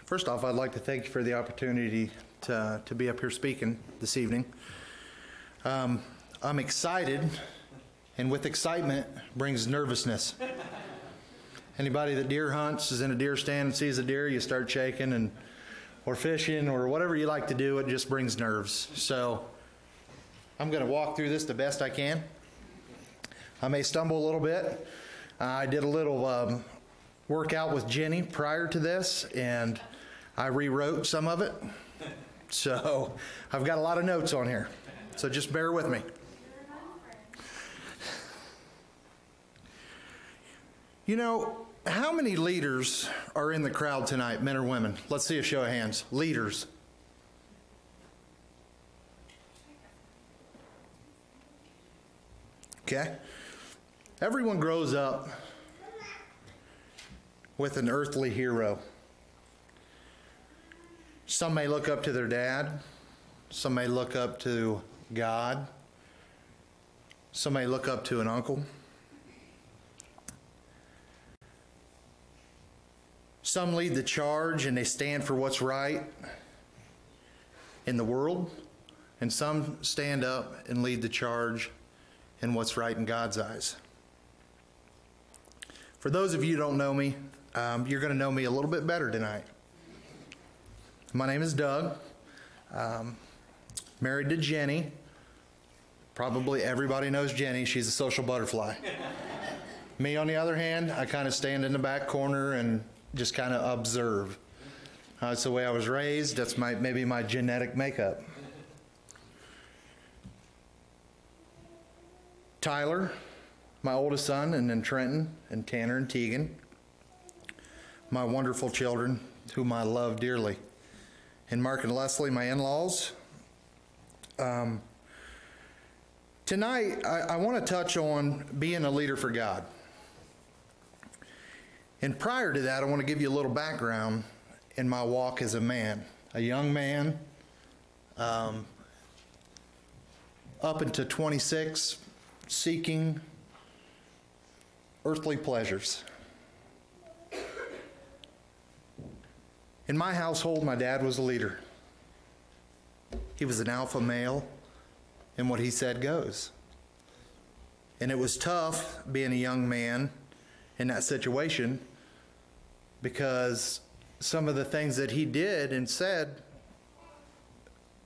First off, I'd like to thank you for the opportunity to be up here speaking this evening. I'm excited, and with excitement brings nervousness. Anybody that deer hunts is in a deer stand and sees a deer, you start shaking, or fishing, or whatever you like to do, it just brings nerves. So I'm going to walk through this the best I can. I may stumble a little bit. I did a little workout with Jenny prior to this, and I rewrote some of it. So I've got a lot of notes on here. So just bear with me. You know, how many leaders are in the crowd tonight, men or women? Let's see a show of hands. Leaders. Okay. Everyone grows up with an earthly hero. Some may look up to their dad. Some may look up to God. Some may look up to an uncle. Some lead the charge and they stand for what's right in the world. And some stand up and lead the charge in what's right in God's eyes. For those of you who don't know me, you're going to know me a little bit better tonight. My name is Doug. Married to Jenny. Probably everybody knows Jenny. She's a social butterfly. Me, on the other hand, I kind of stand in the back corner and just kind of observe. That's the way I was raised. That's maybe my genetic makeup. Tyler, my oldest son, and then Trenton and Tanner and Tegan, my wonderful children whom I love dearly. And Mark and Leslie, my in-laws. Tonight, I want to touch on being a leader for God. And prior to that, I want to give you a little background in my walk as a man, a young man, up into 26, seeking earthly pleasures. In my household, my dad was a leader. He was an alpha male, and what he said goes. And it was tough being a young man in that situation because some of the things that he did and said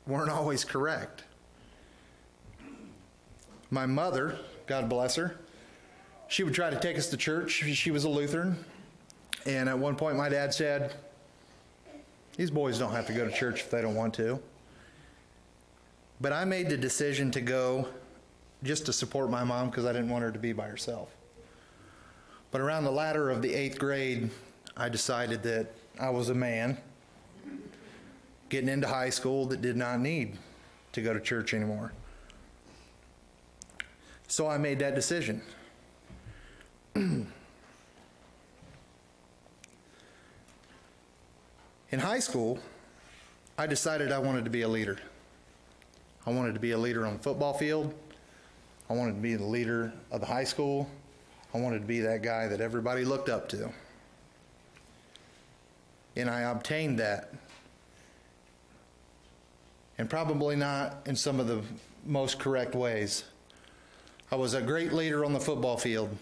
weren't always correct. My mother, God bless her, she would try to take us to church. She was a Lutheran. And at one point my dad said, "These boys don't have to go to church if they don't want to." But I made the decision to go just to support my mom because I didn't want her to be by herself. But around the latter of the 8th grade, I decided that I was a man getting into high school that did not need to go to church anymore. So I made that decision. In high school, I decided I wanted to be a leader. I wanted to be a leader on the football field. I wanted to be the leader of the high school. I wanted to be that guy that everybody looked up to. And I obtained that. And probably not in some of the most correct ways. I was a great leader on the football field.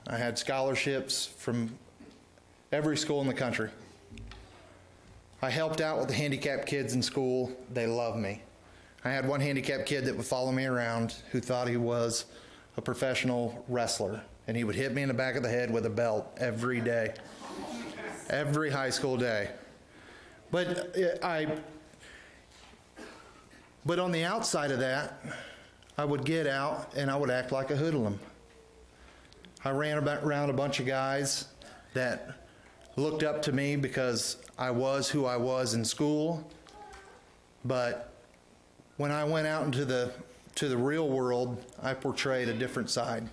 I had scholarships from every school in the country. I helped out with the handicapped kids in school. They loved me. I had one handicapped kid that would follow me around who thought he was a professional wrestler, and he would hit me in the back of the head with a belt every day, every high school day. But on the outside of that, I would get out and I would act like a hoodlum. I ran around a bunch of guys that looked up to me because I was who I was in school, but when I went out into the real world, I portrayed a different side.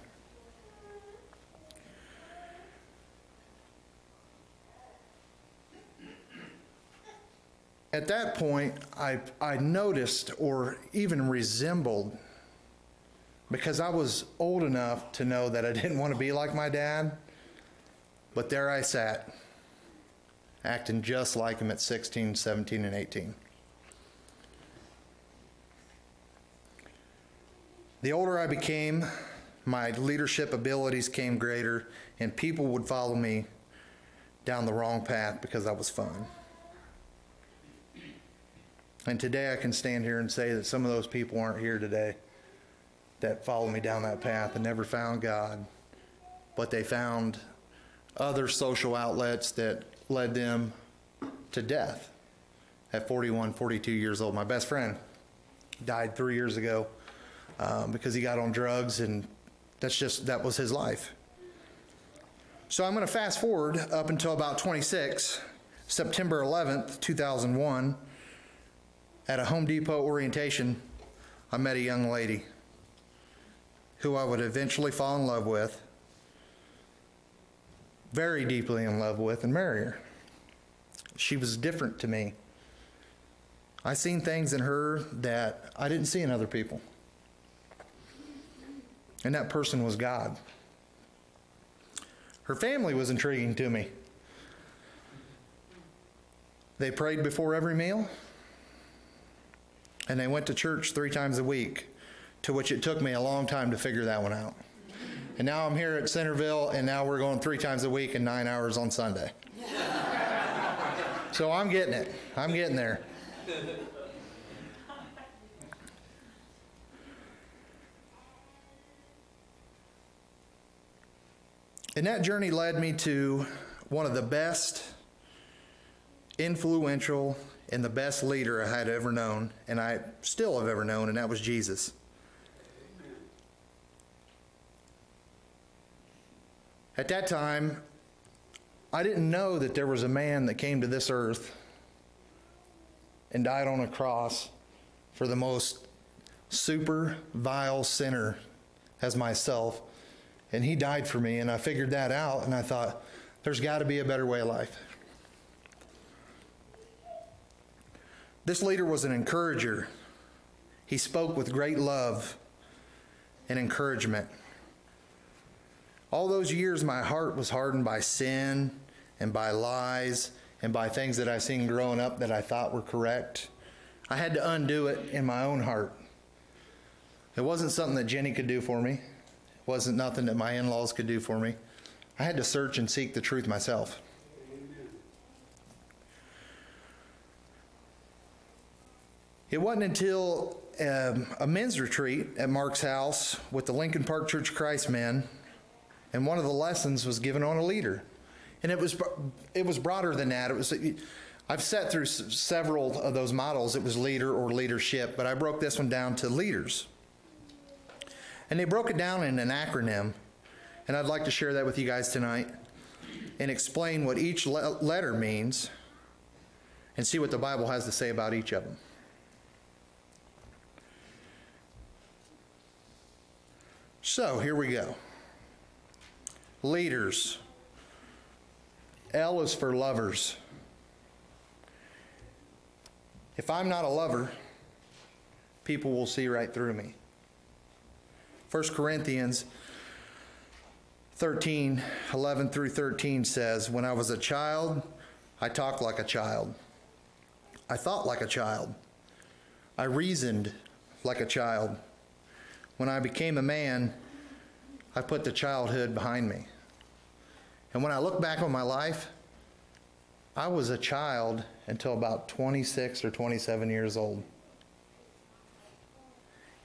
At that point, I noticed or even resembled, because I was old enough to know that I didn't want to be like my dad, but there I sat. acting just like him at 16, 17, and 18. The older I became, my leadership abilities came greater, and people would follow me down the wrong path because I was fun. And today I can stand here and say that some of those people aren't here today that followed me down that path and never found God, but they found other social outlets that led them to death at 41, 42 years old. My best friend died 3 years ago because he got on drugs, and that was his life. So I'm going to fast forward up until about 26, September 11th, 2001. At a Home Depot orientation, I met a young lady who I would eventually fall in love with, very deeply in love with, and marry her. She was different to me. I seen things in her that I didn't see in other people. And that person was God. Her family was intriguing to me. They prayed before every meal, and they went to church 3 times a week, to which it took me a long time to figure that one out. And now I'm here at Centerville, and now we're going 3 times a week and 9 hours on Sunday. So I'm getting it. I'm getting there. And that journey led me to one of the best, influential, and the best leader I had ever known, and I still have ever known, and that was Jesus. At that time, I didn't know that there was a man that came to this earth and died on a cross for the most super vile sinner as myself. And he died for me, and I figured that out, and I thought, there's got to be a better way of life. This leader was an encourager. He spoke with great love and encouragement. All those years, my heart was hardened by sin and by lies and by things that I seen growing up that I thought were correct. I had to undo it in my own heart. It wasn't something that Jenny could do for me. It wasn't nothing that my in-laws could do for me. I had to search and seek the truth myself. It wasn't until a men's retreat at Mark's house with the Lincoln Park Church of Christ men, and one of the lessons was given on a leader. And it was broader than that. I've sat through several of those models. It was leader or leadership, but I broke this one down to leaders. And they broke it down in an acronym, and I'd like to share that with you guys tonight and explain what each letter means and see what the Bible has to say about each of them. So here we go. Leaders. L is for lovers. If I'm not a lover, people will see right through me. 1 Corinthians 13, 11 through 13 says, when I was a child, I talked like a child. I thought like a child. I reasoned like a child. When I became a man, I put the childhood behind me. And when I look back on my life, I was a child until about 26 or 27 years old.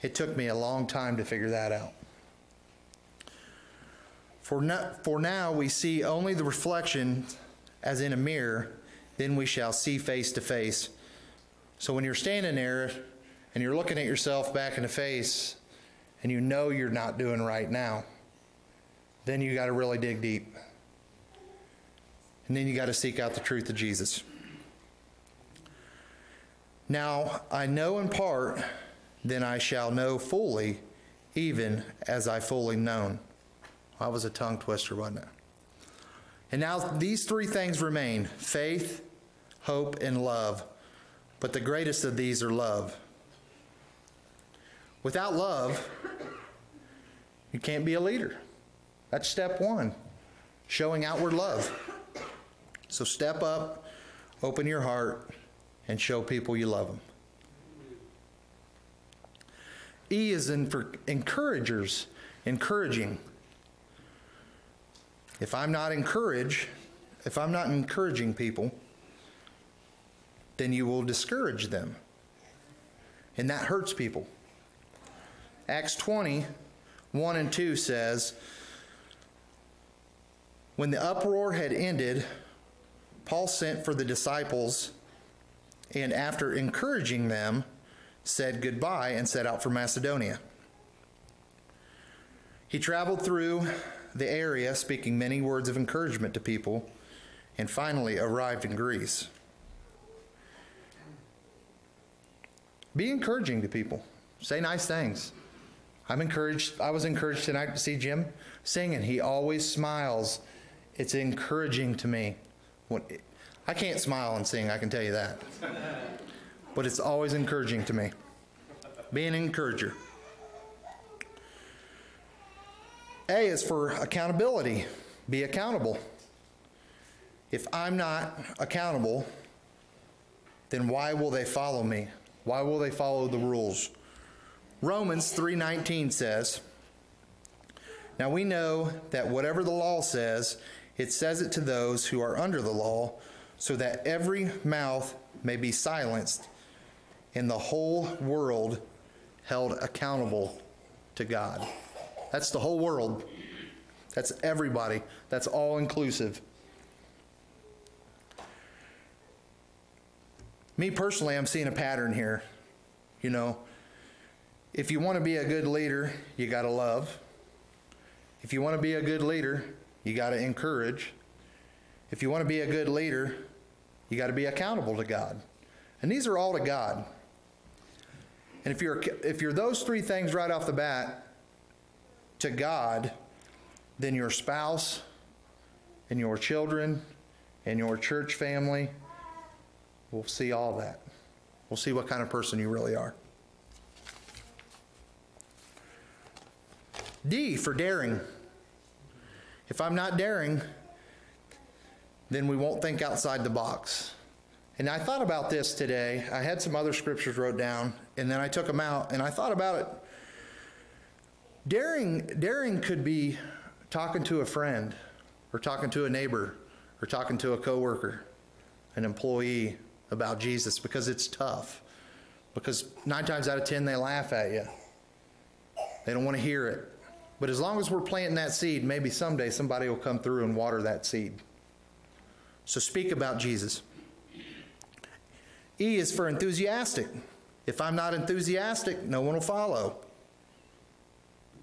It took me a long time to figure that out. For now we see only the reflection as in a mirror, then we shall see face to face. So when you're standing there and you're looking at yourself back in the face and you know you're not doing right now, then you got to really dig deep. And then you got to seek out the truth of Jesus. Now I know in part, then I shall know fully, even as I fully known. That was a tongue twister, wasn't it? And now these 3 things remain: faith, hope, and love. But the greatest of these are love. Without love, you can't be a leader. That's step 1, showing outward love. So step up Open your heart and show people you love them. E is in for encouragers, encouraging. If I'm not encouraging people, then you will discourage them. And that hurts people. Acts 20:1-2 says, when the uproar had ended, Paul sent for the disciples, and after encouraging them, said goodbye and set out for Macedonia. He traveled through the area, speaking many words of encouragement to people, and finally arrived in Greece. Be encouraging to people. Say nice things. I was encouraged tonight to see Jim singing. He always smiles. It's encouraging to me. I can't smile and sing, I can tell you that. But it's always encouraging to me. Be an encourager. A is for accountability. Be accountable. If I'm not accountable, then why will they follow me? Why will they follow the rules? Romans 3:19 says, now we know that whatever the law says, it says it to those who are under the law, so that every mouth may be silenced and the whole world held accountable to God. That's the whole world. That's everybody. That's all inclusive. Me personally, I'm seeing a pattern here. You know, if you want to be a good leader, you got to love. If you want to be a good leader, you got to encourage. If you want to be a good leader, you got to be accountable to God. And these are all to God. And if you're those three things right off the bat to God, then your spouse and your children and your church family will see all that. We'll see what kind of person you really are. D for daring. If I'm not daring, then we won't think outside the box. And I thought about this today. I had some other scriptures wrote down, and then I took them out, and I thought about it. Daring could be talking to a friend, or talking to a neighbor, or talking to a coworker, an employee about Jesus, because it's tough. Because 9 times out of 10, they laugh at you. They don't want to hear it. But as long as we're planting that seed, maybe someday somebody will come through and water that seed. So speak about Jesus. E is for enthusiastic. If I'm not enthusiastic, no one will follow.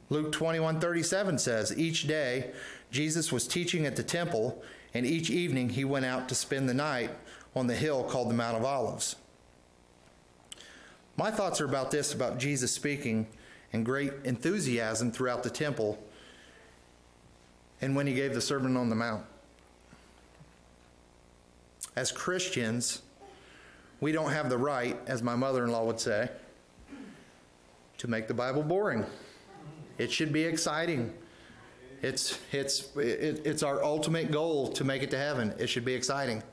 Luke 21:37 says, each day Jesus was teaching at the temple, and each evening he went out to spend the night on the hill called the Mount of Olives. My thoughts are about this, about Jesus speaking and great enthusiasm throughout the temple and when he gave the Sermon on the Mount. As Christians, we don't have the right, as my mother-in-law would say, to make the Bible boring. It should be exciting. It's our ultimate goal to make it to heaven. It should be exciting.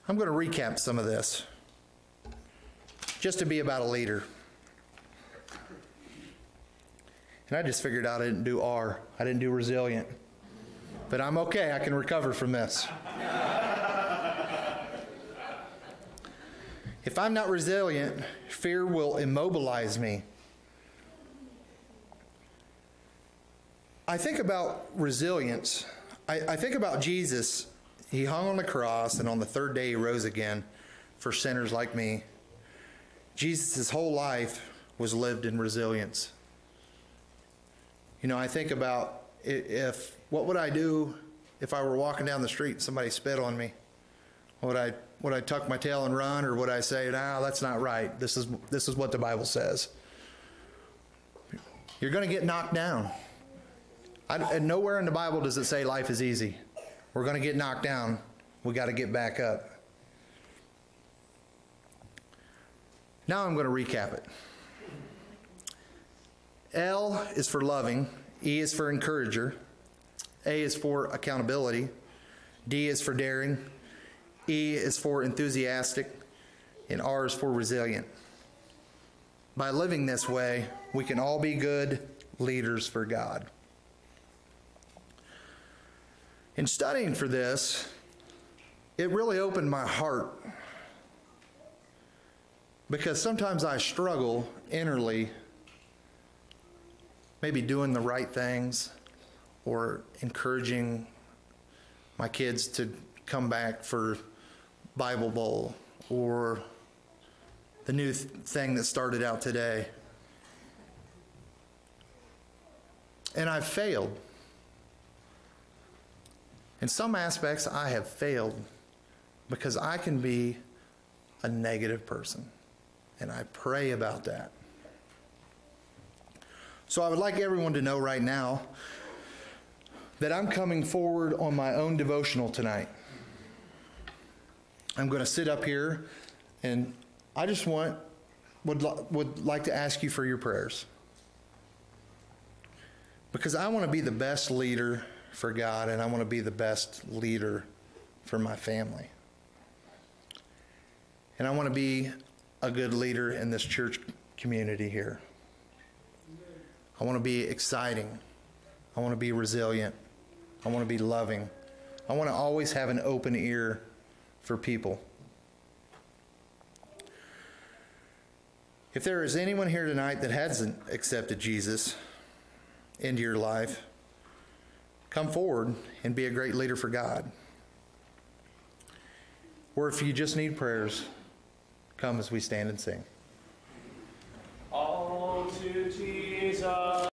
I'm going to recap some of this, just to be about a leader. And I just figured out I didn't do R. I didn't do resilient. But I'm okay. I can recover from this. If I'm not resilient, fear will immobilize me. I think about resilience. I think about Jesus. He hung on the cross, and on the third day he rose again for sinners like me. Jesus' whole life was lived in resilience. You know, I think about what would I do if I were walking down the street and somebody spit on me? Would I tuck my tail and run, or would I say, no, that's not right. This is what the Bible says. You're going to get knocked down. And nowhere in the Bible does it say life is easy. We're going to get knocked down. We got to get back up. Now I'm going to recap it. L is for loving, E is for encourager. A is for accountability. D is for daring. E is for enthusiastic. And R is for resilient. By living this way, we can all be good leaders for God. In studying for this, it really opened my heart, because sometimes I struggle innerly, maybe doing the right things or encouraging my kids to come back for Bible Bowl or the new thing that started out today. And I've failed. In some aspects, I have failed because I can be a negative person. And I pray about that. So I would like everyone to know right now that I'm coming forward on my own devotional tonight. I'm going to sit up here, and I just would like to ask you for your prayers. Because I want to be the best leader for God, and I want to be the best leader for my family. And I want to be a good leader in this church community here. I want to be exciting. I want to be resilient. I want to be loving. I want to always have an open ear for people. If there is anyone here tonight that hasn't accepted Jesus into your life, come forward and be a great leader for God. Or if you just need prayers, come as we stand and sing. All to Jesus.